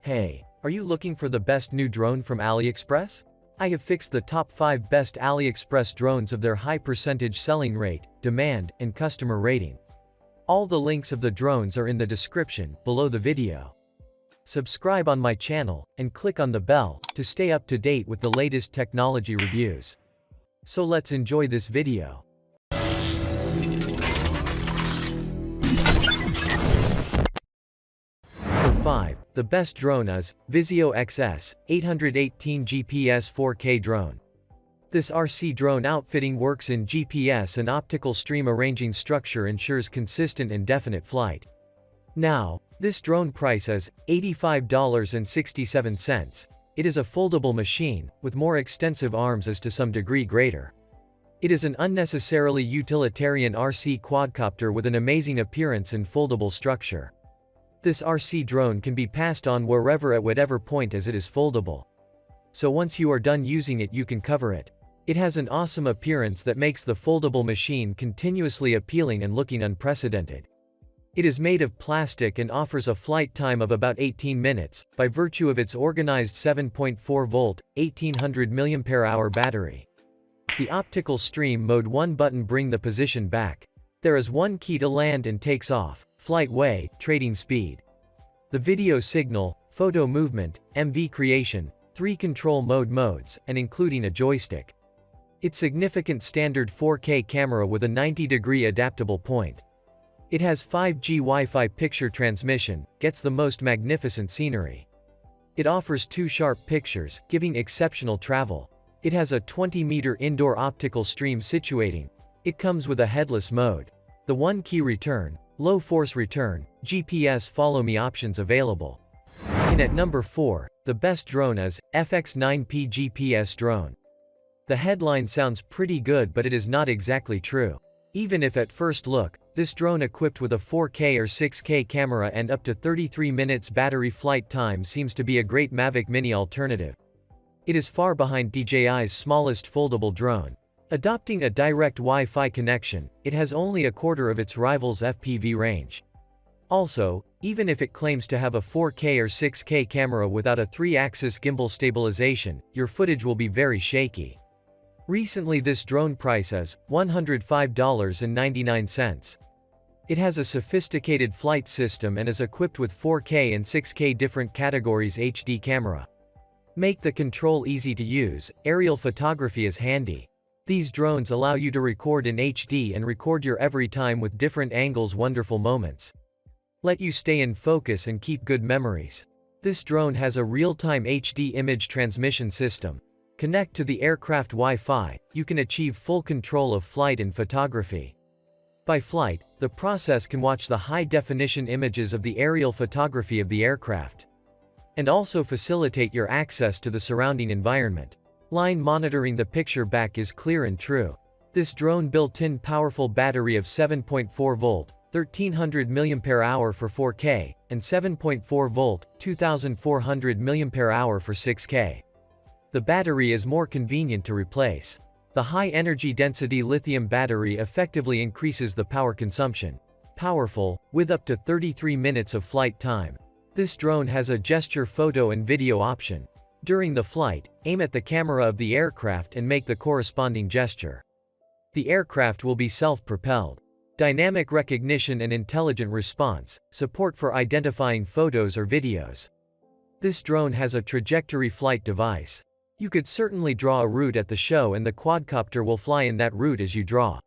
Hey, are you looking for the best new drone from Aliexpress? I have fixed the top 5 best Aliexpress drones of their high percentage selling rate, demand, and customer rating. All the links of the drones are in the description below the video. Subscribe on my channel, and click on the bell to stay up to date with the latest technology reviews. So let's enjoy this video. 5. The best drone is Vizio XS 818 GPS 4K drone. This RC drone outfitting works in GPS and optical stream arranging structure ensures consistent and definite flight. Now, this drone price is $85.67. It is a foldable machine, with more extensive arms as to some degree greater. It is an unnecessarily utilitarian RC quadcopter with an amazing appearance and foldable structure. This RC drone can be passed on wherever at whatever point as it is foldable. So once you are done using it you can cover it. It has an awesome appearance that makes the foldable machine continuously appealing and looking unprecedented. It is made of plastic and offers a flight time of about 18 minutes, by virtue of its organized 7.4-volt, 1800 mAh battery. The optical stream mode 1 button bring the position back. There is one key to land and takes off, flight way, trading speed. The video signal, photo movement, MV creation, 3 control modes, and including a joystick. Its significant standard 4K camera with a 90-degree adaptable point. It has 5G Wi-Fi picture transmission, gets the most magnificent scenery. It offers 2 sharp pictures, giving exceptional travel. It has a 20-meter indoor optical stream situating. It comes with a headless mode. The 1-key return, low force return, GPS follow me options available. And at number 4, the best drone is FX9P GPS drone. The headline sounds pretty good, but it is not exactly true. Even if at first look, this drone equipped with a 4K or 6K camera and up to 33 minutes battery flight time seems to be a great Mavic Mini alternative. It is far behind DJI's smallest foldable drone. Adopting a direct Wi-Fi connection, it has only a quarter of its rival's FPV range. Also, even if it claims to have a 4K or 6K camera without a 3-axis gimbal stabilization, your footage will be very shaky. Recently this drone price is $105.99. It has a sophisticated flight system and is equipped with 4K and 6K different categories HD camera. Make the control easy to use, aerial photography is handy. These drones allow you to record in HD and record your every time with different angles wonderful moments. Let you stay in focus and keep good memories. This drone has a real-time HD image transmission system. Connect to the aircraft Wi-Fi, you can achieve full control of flight and photography. By flight, the process can watch the high-definition images of the aerial photography of the aircraft. And also facilitate your access to the surrounding environment. Line monitoring the picture back is clear and true. This drone built-in powerful battery of 7.4-volt, 1300 mAh for 4K, and 7.4-volt, 2400 mAh for 6K. The battery is more convenient to replace. The high-energy density lithium battery effectively increases the power consumption. Powerful, with up to 33 minutes of flight time. This drone has a gesture photo and video option. During the flight, aim at the camera of the aircraft and make the corresponding gesture. The aircraft will be self-propelled. Dynamic recognition and intelligent response, support for identifying photos or videos. This drone has a trajectory flight device. You could certainly draw a route at the show and the quadcopter will fly in that route as you draw.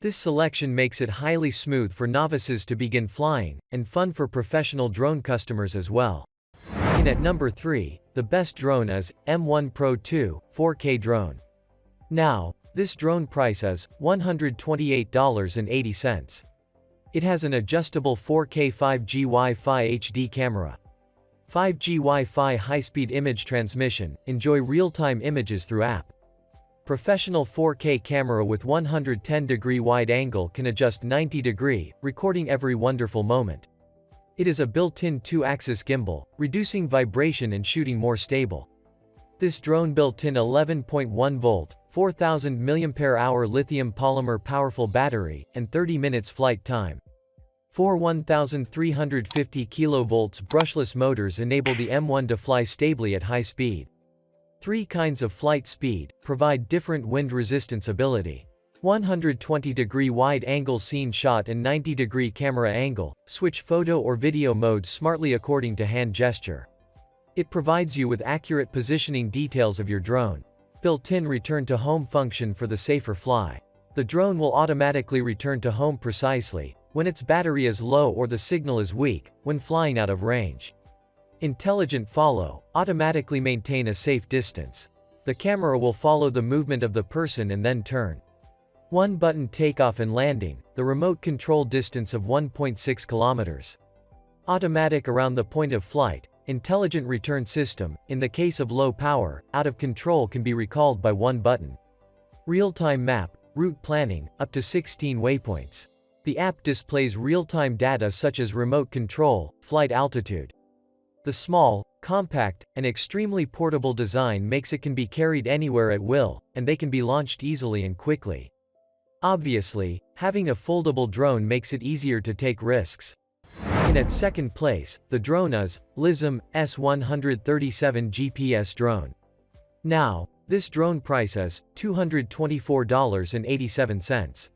This selection makes it highly smooth for novices to begin flying, and fun for professional drone customers as well. And at number 3, the best drone is M1 Pro 2 4K drone. Now, this drone price is $128.80. It has an adjustable 4K 5G Wi-Fi HD camera. 5G Wi-Fi high-speed image transmission, enjoy real-time images through app. Professional 4K camera with 110-degree wide angle can adjust 90-degree, recording every wonderful moment. It is a built-in 2-axis gimbal, reducing vibration and shooting more stable. This drone built-in 11.1-volt, 4000 mAh lithium polymer powerful battery, and 30 minutes flight time. Four 1,350 kV brushless motors enable the M1 to fly stably at high speed. 3 kinds of flight speed provide different wind resistance ability. 120-degree wide-angle scene shot and 90-degree camera angle, switch photo or video modes smartly according to hand gesture. It provides you with accurate positioning details of your drone. Built-in return-to-home function for the safer fly. The drone will automatically return to home precisely when its battery is low or the signal is weak, when flying out of range. Intelligent follow, automatically maintain a safe distance. The camera will follow the movement of the person and then turn. One button takeoff and landing, the remote control distance of 1.6 kilometers. Automatic around the point of flight, intelligent return system, in the case of low power, out of control can be recalled by one button. Real-time map, route planning, up to 16 waypoints. The app displays real-time data such as remote control, flight altitude. The small, compact, and extremely portable design makes it can be carried anywhere at will, and they can be launched easily and quickly. Obviously, having a foldable drone makes it easier to take risks. And at second place, the drone is Lism S137 GPS drone. Now, this drone price is $224.87.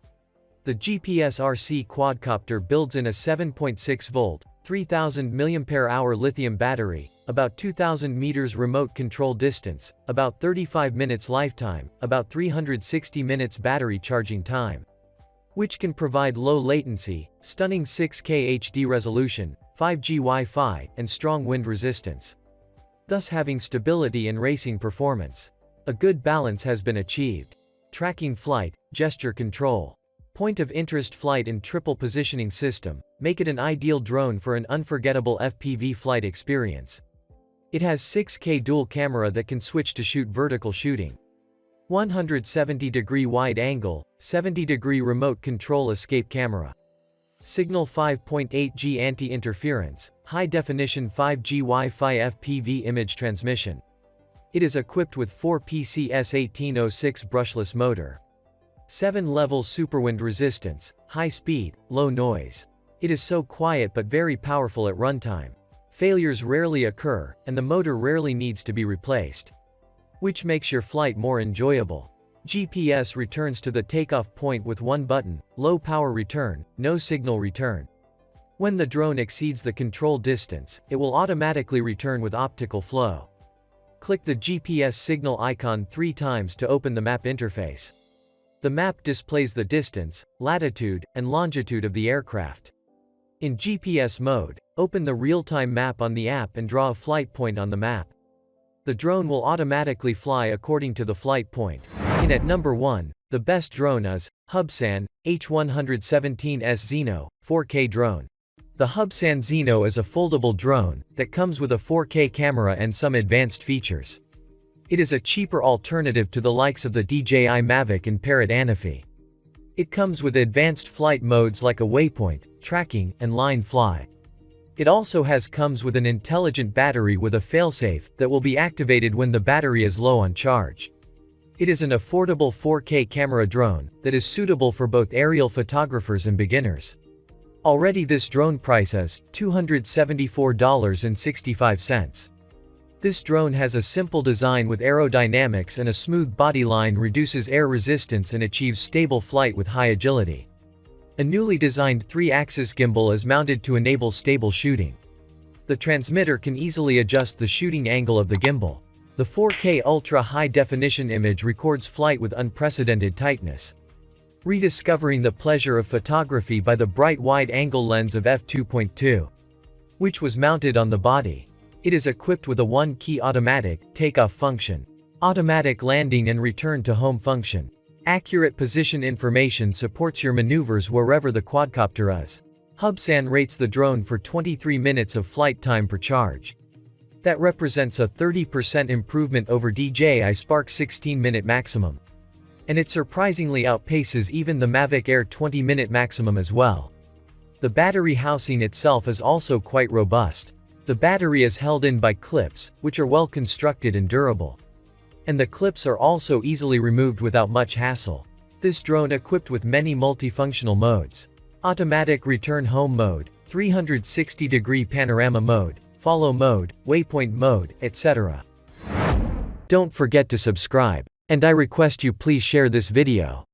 The GPS RC quadcopter builds in a 7.6-volt, 3000 mAh lithium battery, about 2000 meters remote control distance, about 35 minutes lifetime, about 360 minutes battery charging time, which can provide low latency, stunning 6K HD resolution, 5G Wi-Fi, and strong wind resistance, thus having stability and racing performance. A good balance has been achieved. Tracking flight, gesture control, point of interest flight and triple positioning system, make it an ideal drone for an unforgettable FPV flight experience. It has 6K dual camera that can switch to shoot vertical shooting. 170-degree wide angle, 70-degree remote control escape camera. Signal 5.8G anti-interference, high-definition 5G Wi-Fi FPV image transmission. It is equipped with 4 PCS1806 brushless motor. 7-level superwind resistance, high speed, low noise. It is so quiet but very powerful at runtime. Failures rarely occur, and the motor rarely needs to be replaced, which makes your flight more enjoyable. GPS returns to the takeoff point with one button, low power return, no signal return. When the drone exceeds the control distance, it will automatically return with optical flow. Click the GPS signal icon 3 times to open the map interface. The map displays the distance, latitude, and longitude of the aircraft. In GPS mode, open the real-time map on the app and draw a flight point on the map. The drone will automatically fly according to the flight point. And at number 1, the best drone is Hubsan H117S Xeno 4K drone. The Hubsan Xeno is a foldable drone that comes with a 4K camera and some advanced features. It is a cheaper alternative to the likes of the DJI Mavic and Parrot Anafi. It comes with advanced flight modes like a waypoint, tracking, and line fly. It also comes with an intelligent battery with a failsafe that will be activated when the battery is low on charge. It is an affordable 4K camera drone that is suitable for both aerial photographers and beginners. Already this drone price is $274.65. This drone has a simple design with aerodynamics and a smooth body line, reduces air resistance and achieves stable flight with high agility. A newly designed 3-axis gimbal is mounted to enable stable shooting. The transmitter can easily adjust the shooting angle of the gimbal. The 4K ultra high-definition image records flight with unprecedented tightness, rediscovering the pleasure of photography by the bright wide-angle lens of f2.2, which was mounted on the body. It is equipped with a 1-key automatic takeoff function, automatic landing and return to home function. Accurate position information supports your maneuvers wherever the quadcopter is. Hubsan rates the drone for 23 minutes of flight time per charge. That represents a 30% improvement over DJI Spark 16-minute maximum. And it surprisingly outpaces even the Mavic Air 20-minute maximum as well. The battery housing itself is also quite robust. The battery is held in by clips, which are well constructed and durable. And the clips are also easily removed without much hassle. This drone equipped with many multifunctional modes. Automatic return home mode, 360-degree panorama mode, follow mode, waypoint mode, etc. Don't forget to subscribe. And I request you please share this video.